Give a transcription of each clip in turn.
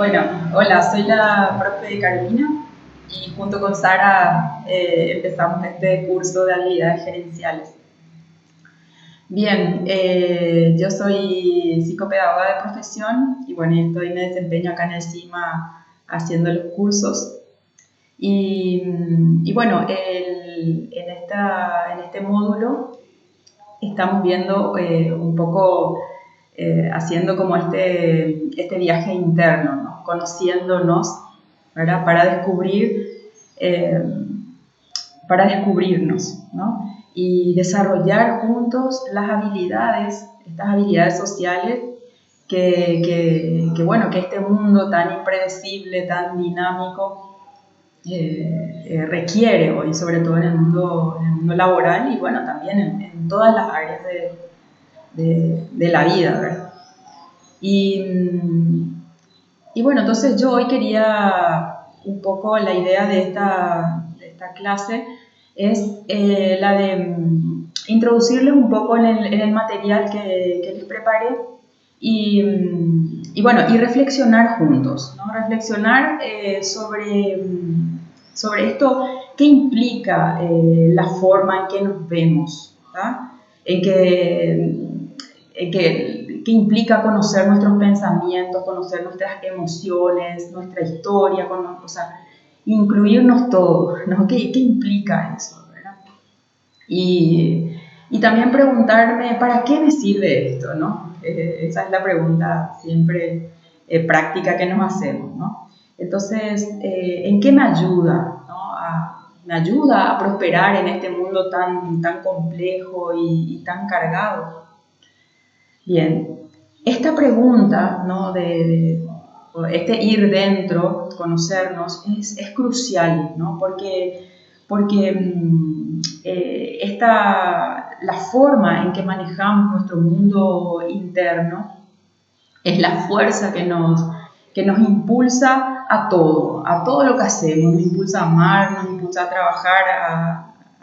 Bueno, hola, soy la profe Carolina y junto con Sara empezamos este curso de habilidades gerenciales. Bien, yo soy psicopedagoga de profesión y bueno, me desempeño acá en el CIMA haciendo los cursos. Y bueno, en este módulo estamos viendo un poco, haciendo como este viaje interno, ¿no? Conociéndonos, ¿verdad? Eh, para descubrirnos, ¿no? Y desarrollar juntos estas habilidades sociales que este mundo tan impredecible, tan dinámico, requiere hoy, sobre todo en el mundo laboral y bueno, también en todas las áreas de la vida, ¿verdad? Y bueno, entonces yo hoy quería un poco, la idea de esta clase es la de introducirles un poco en el material que les preparé y reflexionar juntos, ¿no? Reflexionar sobre esto, qué implica la forma en que nos vemos, ¿tá? ¿Qué implica conocer nuestros pensamientos, conocer nuestras emociones, nuestra historia, o sea, incluirnos todos, ¿no? ¿Qué implica eso, ¿verdad? Y también preguntarme, ¿para qué me sirve esto, no? Esa es la pregunta siempre práctica que nos hacemos, ¿no? Entonces, ¿en qué me ayuda, ¿no? Me ayuda a prosperar en este mundo tan complejo y tan cargado. Bien, esta pregunta, ¿no? Este ir dentro, conocernos, es crucial, ¿no? Porque la forma en que manejamos nuestro mundo interno es la fuerza que nos impulsa a todo lo que hacemos, nos impulsa a amar, nos impulsa a trabajar,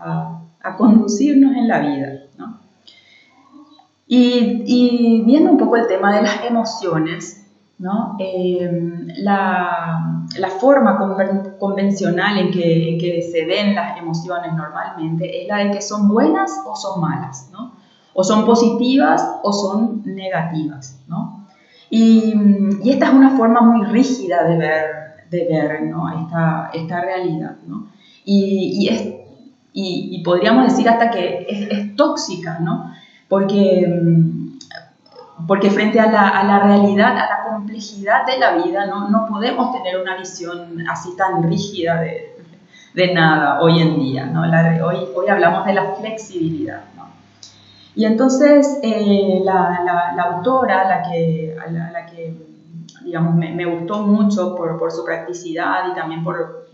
a conducirnos en la vida, ¿no? Y viendo un poco el tema de las emociones, ¿no? La forma convencional en que se ven las emociones normalmente es la de que son buenas o son malas, ¿no? O son positivas o son negativas, ¿no? Y esta es una forma muy rígida de ver, ¿no? esta realidad, ¿no? Y podríamos decir hasta que es tóxica, ¿no? Porque frente a la realidad, a la complejidad de la vida, no podemos tener una visión así tan rígida de nada hoy en día, ¿no? Hoy hablamos de la flexibilidad, ¿no? Y entonces la autora, a la que digamos, me gustó mucho por su practicidad y también por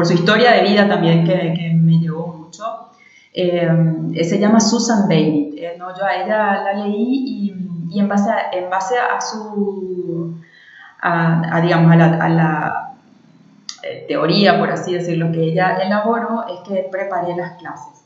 su historia de vida también que me llegó mucho, se llama Susan David, ¿no? Yo a ella la leí y en base a digamos, a la teoría, por así decirlo, que ella elaboró, es que preparé las clases.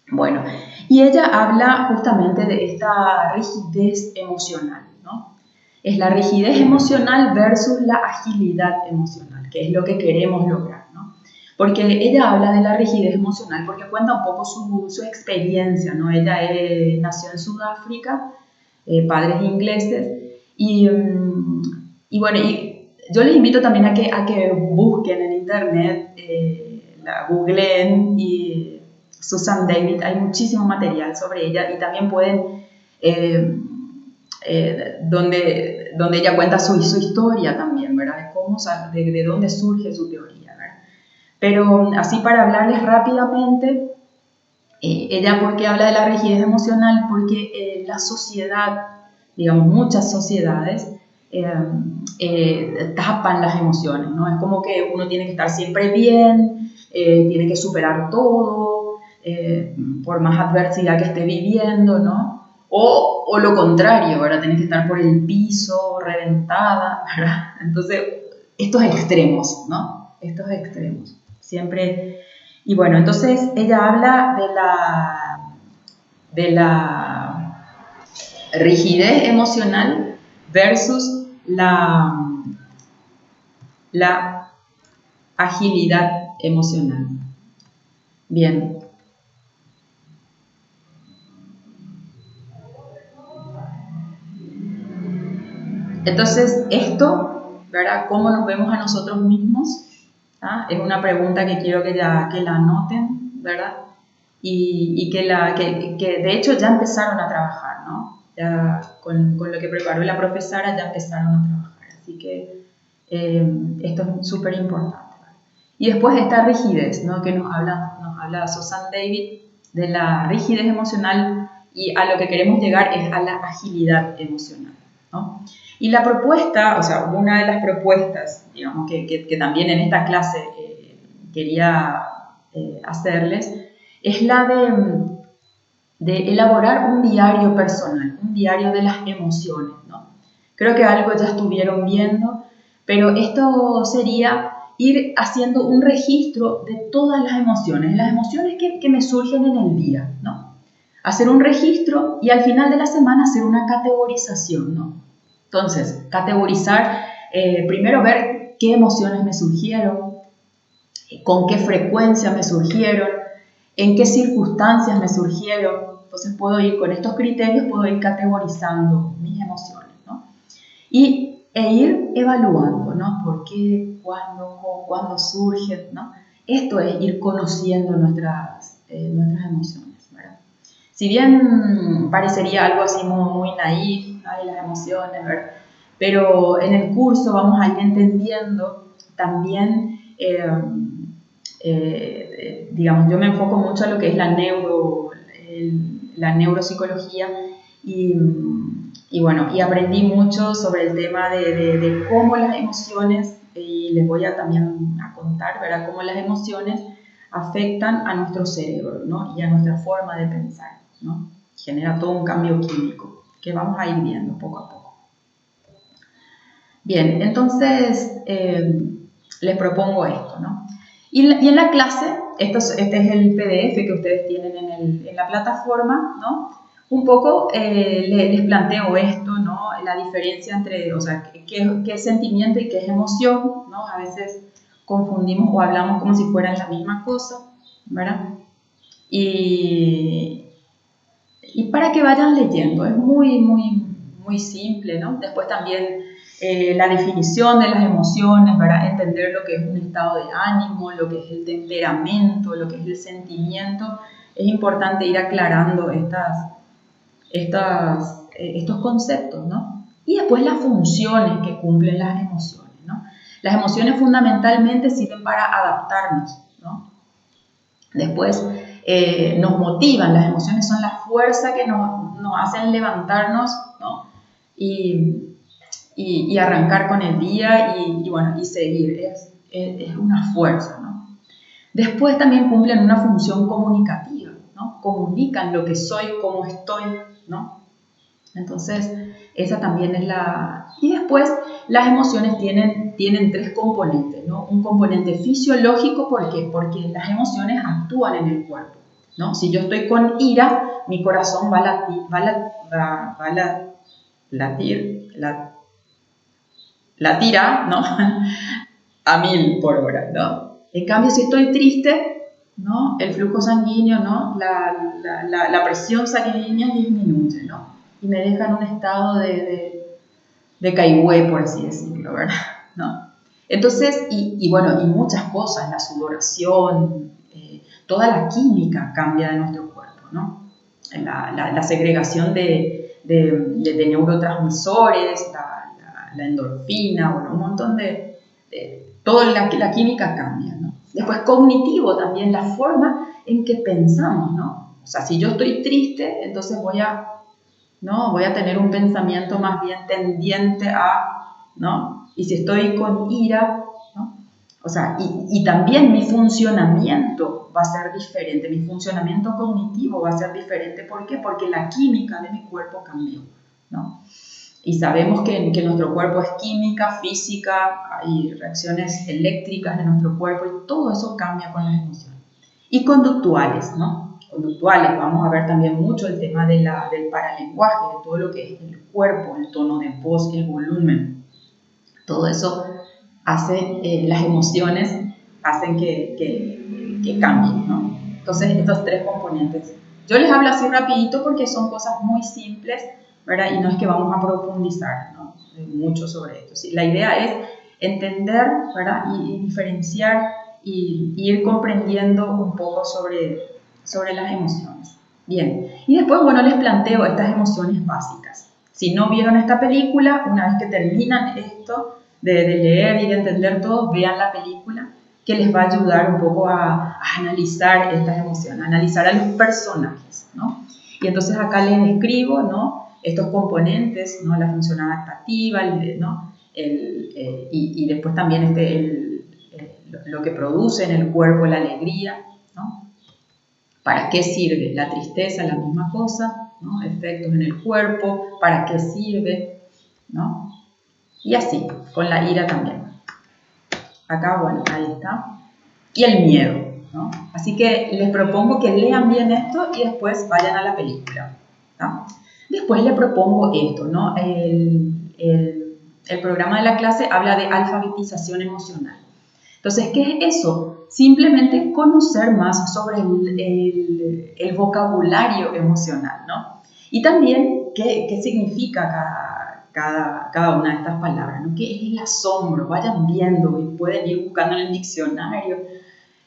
Bueno, y ella habla justamente de esta rigidez emocional, ¿no? Es la rigidez emocional versus la agilidad emocional, que es lo que queremos lograr, ¿no? Porque ella habla de la rigidez emocional porque cuenta un poco su experiencia, ¿no? Ella nació en Sudáfrica, padres ingleses, y bueno, y yo les invito también a que busquen en internet, la googleen y Susan David, hay muchísimo material sobre ella y también pueden, donde ella cuenta su historia también, ¿verdad? De dónde surge su teoría, ¿verdad? Pero así para hablarles rápidamente, ella, ¿por qué habla de la rigidez emocional? Porque la sociedad, digamos, muchas sociedades tapan las emociones, ¿no? Es como que uno tiene que estar siempre bien, tiene que superar todo, por más adversidad que esté viviendo, ¿no? O lo contrario, ¿verdad? Tenés que estar por el piso, reventada, ¿verdad? Entonces, estos extremos, ¿no? Estos extremos. Siempre. Y bueno, entonces ella habla de la rigidez emocional versus la agilidad emocional. Bien. Entonces, esto, ¿verdad? ¿Cómo nos vemos a nosotros mismos? ¿Ah? Es una pregunta que quiero que la anoten, ¿verdad? Y que de hecho ya empezaron a trabajar, ¿no? Ya con lo que preparó la profesora ya empezaron a trabajar. Así que esto es súper importante. Y después esta rigidez, ¿no? Que nos habla Susan David de la rigidez emocional, y a lo que queremos llegar es a la agilidad emocional, ¿no? Y la propuesta, o sea, una de las propuestas, digamos, que también en esta clase quería hacerles, es la de elaborar un diario personal, un diario de las emociones, ¿no? Creo que algo ya estuvieron viendo, pero esto sería ir haciendo un registro de todas las emociones que me surgen en el día, ¿no? Hacer un registro y al final de la semana hacer una categorización, ¿no? Entonces, categorizar, primero ver qué emociones me surgieron, con qué frecuencia me surgieron, en qué circunstancias me surgieron. Entonces puedo ir con estos criterios, puedo ir categorizando mis emociones, ¿no? E ir evaluando, ¿no? ¿Por qué, cuándo surgen, ¿no? Esto es ir conociendo nuestras emociones, ¿verdad? Si bien parecería algo así muy naif, las emociones, ¿verdad? Pero en el curso vamos a ir entendiendo también, digamos, yo me enfoco mucho a lo que es la neuropsicología y bueno, y aprendí mucho sobre el tema de cómo las emociones, y les voy también a contar, ¿verdad? Cómo las emociones afectan a nuestro cerebro, ¿no? Y a nuestra forma de pensar, ¿no? Genera todo un cambio químico que vamos a ir viendo poco a poco. Bien, entonces les propongo esto, ¿no? Y en la clase, este es el PDF que ustedes tienen en la plataforma, ¿no? Un poco les planteo esto, ¿no? La diferencia entre, o sea, qué es sentimiento y qué es emoción, ¿no? A veces confundimos o hablamos como si fueran la misma cosa, ¿verdad? Y para que vayan leyendo, es muy simple, ¿no? Después también la definición de las emociones, ¿verdad? Entender lo que es un estado de ánimo, lo que es el temperamento, lo que es el sentimiento. Es importante ir aclarando estos conceptos, ¿no? Y después las funciones que cumplen las emociones, ¿no? Las emociones fundamentalmente sirven para adaptarnos, ¿no? Después nos motivan, las emociones son la fuerza que nos hacen levantarnos, ¿no? Y arrancar con el día y seguir, es una fuerza, ¿no? Después también cumplen una función comunicativa, ¿no? Comunican lo que soy, cómo estoy, ¿no? Entonces, esa también es la... Y después, las emociones tienen tres componentes, ¿no? Un componente fisiológico, ¿por qué? Porque las emociones actúan en el cuerpo, ¿no? Si yo estoy con ira, mi corazón va a latirá, ¿no? A 1000 por hora, ¿no? En cambio, si estoy triste, ¿no? El flujo sanguíneo, ¿no? La presión sanguínea disminuye, ¿no? Y me deja en un estado de caigüe, por así decirlo, ¿verdad? ¿No? Entonces, y muchas cosas, la sudoración, toda la química cambia de nuestro cuerpo, ¿no? La segregación de neurotransmisores, la endorfina, bueno, un montón toda la química cambia, ¿no? Después cognitivo también, la forma en que pensamos, ¿no? O sea, si yo estoy triste, entonces voy a tener un pensamiento más bien tendiente a, ¿no? Y si estoy con ira, ¿no? O sea, y también mi funcionamiento va a ser diferente, mi funcionamiento cognitivo va a ser diferente. ¿Por qué? Porque la química de mi cuerpo cambió, ¿no? Y sabemos que nuestro cuerpo es química, física, hay reacciones eléctricas en nuestro cuerpo y todo eso cambia con las emociones. Y conductuales, ¿no? conductuales. Vamos a ver también mucho el tema del paralenguaje, de todo lo que es el cuerpo, el tono de voz, el volumen. Todo eso hace, las emociones hacen que cambien, ¿no? Entonces, estos tres componentes. Yo les hablo así rapidito porque son cosas muy simples, ¿verdad? Y no es que vamos a profundizar, ¿no?, mucho sobre esto. ¿Sí? La idea es entender, ¿verdad?, y diferenciar y ir comprendiendo un poco sobre las emociones. Bien, y después, bueno, les planteo estas emociones básicas. Si no vieron esta película, una vez que terminan esto de leer y de entender todo, vean la película, que les va a ayudar un poco a analizar estas emociones, a analizar a los personajes, ¿no? Y entonces acá les escribo, ¿no?, estos componentes, ¿no?, la función adaptativa, ¿no?, y después también lo que produce en el cuerpo la alegría, ¿no? ¿Para qué sirve? La tristeza, la misma cosa, ¿no? Efectos en el cuerpo, ¿para qué sirve? ¿No? Y así, con la ira también. Acá, bueno, ahí está. Y el miedo, ¿no? Así que les propongo que lean bien esto y después vayan a la película, ¿no? Después les propongo esto, ¿no? El programa de la clase habla de alfabetización emocional. Entonces, ¿qué es eso? Simplemente conocer más sobre el vocabulario emocional, ¿no? Y también qué significa cada una de estas palabras, ¿no? ¿Qué es el asombro? Vayan viendo y pueden ir buscando en el diccionario,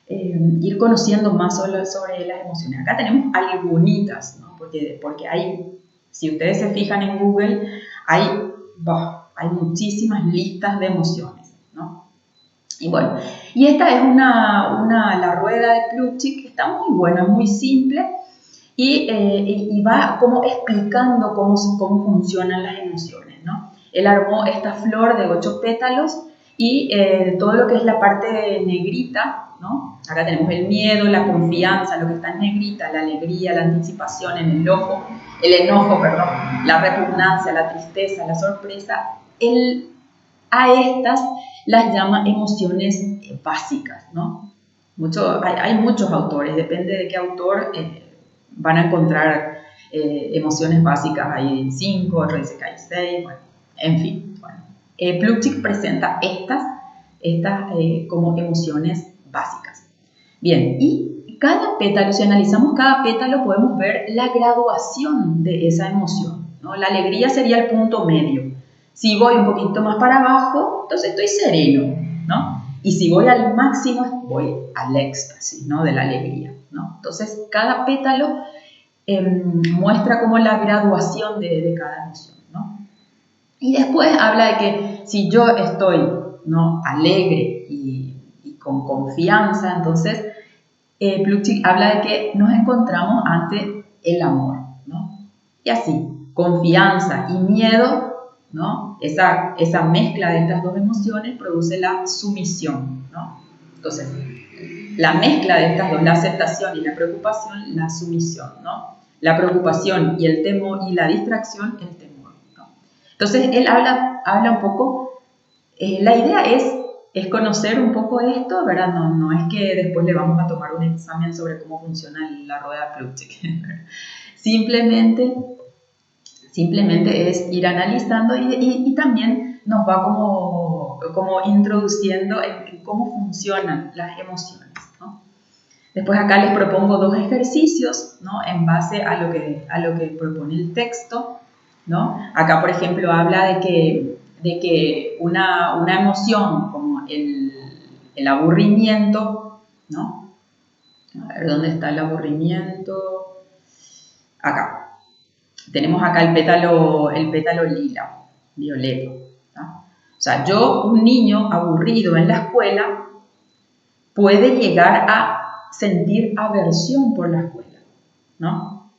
ir conociendo más sobre las emociones. Acá tenemos algunitas, ¿no? Porque hay, si ustedes se fijan en Google, hay muchísimas listas de emociones, ¿no? Y bueno, y esta es la rueda de Plutchik, que está muy buena, es muy simple y va como explicando cómo funcionan las emociones, ¿no? Él armó esta flor de 8 pétalos y todo lo que es la parte negrita, ¿no? Acá tenemos el miedo, la confianza, lo que está en negrita, la alegría, la anticipación en el enojo, perdón, la repugnancia, la tristeza, la sorpresa. A estas las llama emociones básicas, ¿no? Hay muchos autores, depende de qué autor van a encontrar emociones básicas. Hay 5, otro dice que hay 6, bueno, en fin. Bueno. Plutchik presenta estas como emociones básicas. Bien, y cada pétalo, si analizamos cada pétalo, podemos ver la graduación de esa emoción, ¿no? La alegría sería el punto medio. Si voy un poquito más para abajo, entonces estoy sereno, ¿no? Y si voy al máximo, voy al éxtasis, ¿no?, de la alegría, ¿no? Entonces, cada pétalo muestra como la graduación de cada emoción, ¿no? Y después habla de que si yo estoy, ¿no?, alegre y con confianza, entonces Plutchik habla de que nos encontramos ante el amor, ¿no? Y así, confianza y miedo, ¿no? Esa mezcla de estas dos emociones produce la sumisión, ¿no? Entonces, la mezcla de estas dos, la aceptación y la preocupación, la sumisión, ¿no? La preocupación y el temor y la distracción, el temor, ¿no? Entonces, él habla un poco, la idea es conocer un poco esto, ¿verdad? No es que después le vamos a tomar un examen sobre cómo funciona la rueda Plutchik. Simplemente es ir analizando y también nos va como introduciendo en cómo funcionan las emociones, ¿no? Después acá les propongo 2 ejercicios, ¿no?, en base a lo que propone el texto, ¿no? Acá, por ejemplo, habla de que una emoción como el aburrimiento, ¿no? A ver, ¿dónde está el aburrimiento? Acá. Tenemos acá el pétalo lila, violeta, ¿no? O sea, un niño aburrido en la escuela puede llegar a sentir aversión por la escuela, ¿no?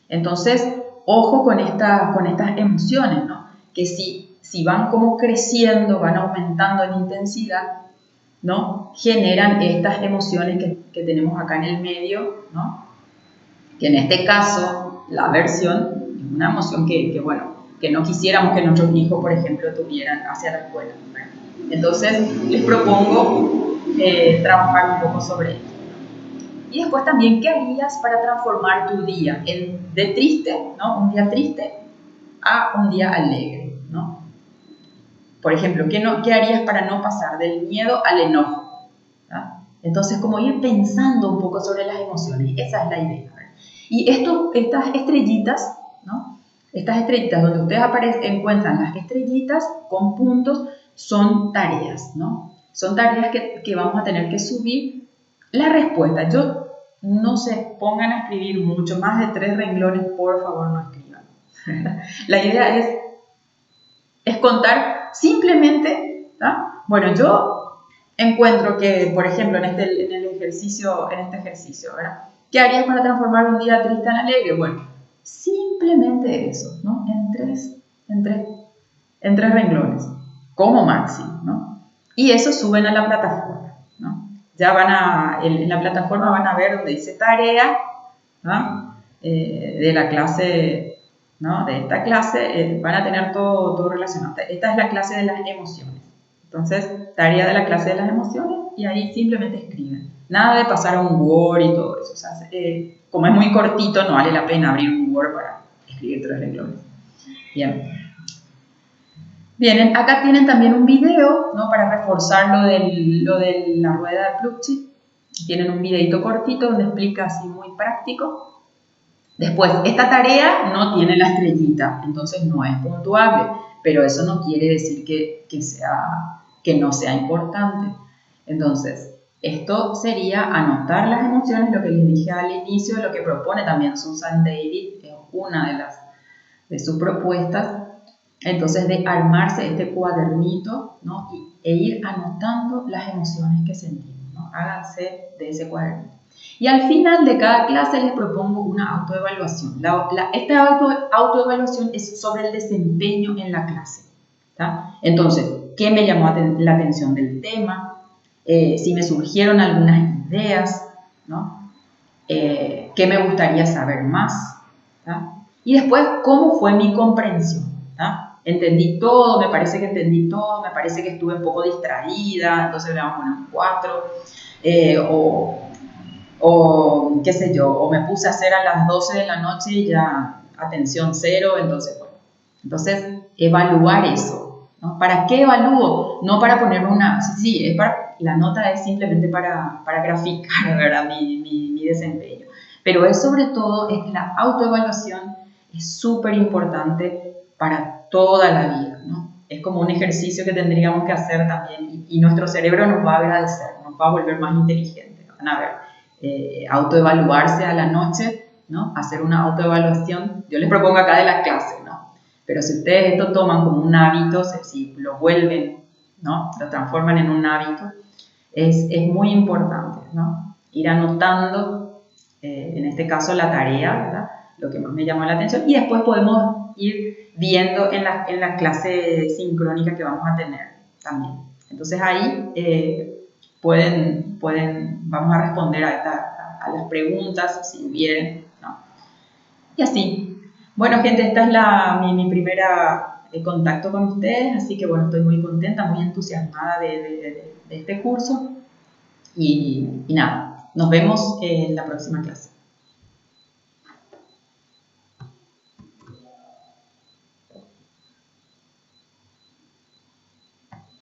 Entonces, ojo con estas emociones, ¿no? Que si van como creciendo, van aumentando en intensidad, ¿no?, generan estas emociones que tenemos acá en el medio, ¿no? Que en este caso, la aversión es una emoción que no quisiéramos que nuestros hijos, por ejemplo, tuvieran hacia la escuela, ¿no? Entonces, les propongo trabajar un poco sobre esto. Y después también, ¿qué harías para transformar tu día de triste, ¿no? Un día triste a un día alegre, ¿no? Por ejemplo, ¿qué harías para no pasar del miedo al enojo? ¿Ah? Entonces, como ir pensando un poco sobre las emociones, esa es la idea. Y estas estrellitas, ¿no? Estas estrellitas donde ustedes encuentran las estrellitas con puntos, son tareas, ¿no? Son tareas que vamos a tener que subir la respuesta. Yo no se pongan a escribir mucho, más de 3 renglones, por favor no escriban. La idea es contar simplemente, ¿tá? Bueno, yo encuentro que, por ejemplo, en este ejercicio, ¿verdad? ¿Qué harías para transformar un día triste en alegre? Bueno, simplemente eso, ¿no? En tres renglones, como máximo, ¿no? Y eso suben a la plataforma, ¿no? Ya en la plataforma van a ver donde dice tarea, ¿no? De la clase, ¿no? De esta clase, van a tener todo relacionado. Esta es la clase de las emociones. Entonces, tarea de la clase de las emociones y ahí simplemente escriben. Nada de pasar a un Word y todo eso. O sea, como es muy cortito, no vale la pena abrir un Word para escribir 3 renglones. Bien. Bien, acá tienen también un video, ¿no? Para reforzar lo de la rueda de Plutchik. Tienen un videito cortito donde explica así muy práctico. Después, esta tarea no tiene la estrellita, entonces no es puntuable, pero eso no quiere decir que no sea importante. Entonces, esto sería anotar las emociones, lo que les dije al inicio, lo que propone también Susan David, es una de sus propuestas. Entonces, de armarse este cuadernito, ¿no? E ir anotando las emociones que sentimos, ¿no? Háganse de ese cuadernito. Y al final de cada clase les propongo una autoevaluación. Esta autoevaluación es sobre el desempeño en la clase, ¿tá? Entonces, ¿qué me llamó la atención del tema? Si me surgieron algunas ideas, ¿no? ¿Qué me gustaría saber más? ¿Tá? Y después, ¿cómo fue mi comprensión? ¿Tá? Entendí todo, me parece que entendí todo, me parece que estuve un poco distraída, entonces le vamos a poner un 4, o qué sé yo, o me puse a hacer a las 12 de la noche y ya atención 0, entonces bueno. Entonces, evaluar eso, ¿no? ¿Para qué evalúo? No para poner la nota es simplemente para graficar, ¿verdad? Mi desempeño. Pero es sobre todo, es que la autoevaluación es súper importante para toda la vida, ¿no? Es como un ejercicio que tendríamos que hacer también y nuestro cerebro nos va a agradecer, nos va a volver más inteligentes. Van a ver, autoevaluarse a la noche, ¿no? Hacer una autoevaluación. Yo les propongo acá de la clase, ¿no? Pero si ustedes esto toman como un hábito, si lo vuelven, ¿no? Lo transforman en un hábito, es muy importante, ¿no? Ir anotando, en este caso la tarea, ¿verdad? Lo que más me llamó la atención y después podemos ir viendo en la clase sincrónica que vamos a tener también. Entonces ahí vamos a responder a las preguntas si hubieren, ¿no? Y así. Bueno, gente, esta es mi primera contacto con ustedes, así que bueno, estoy muy contenta, muy entusiasmada de este curso y nada, nos vemos en la próxima clase.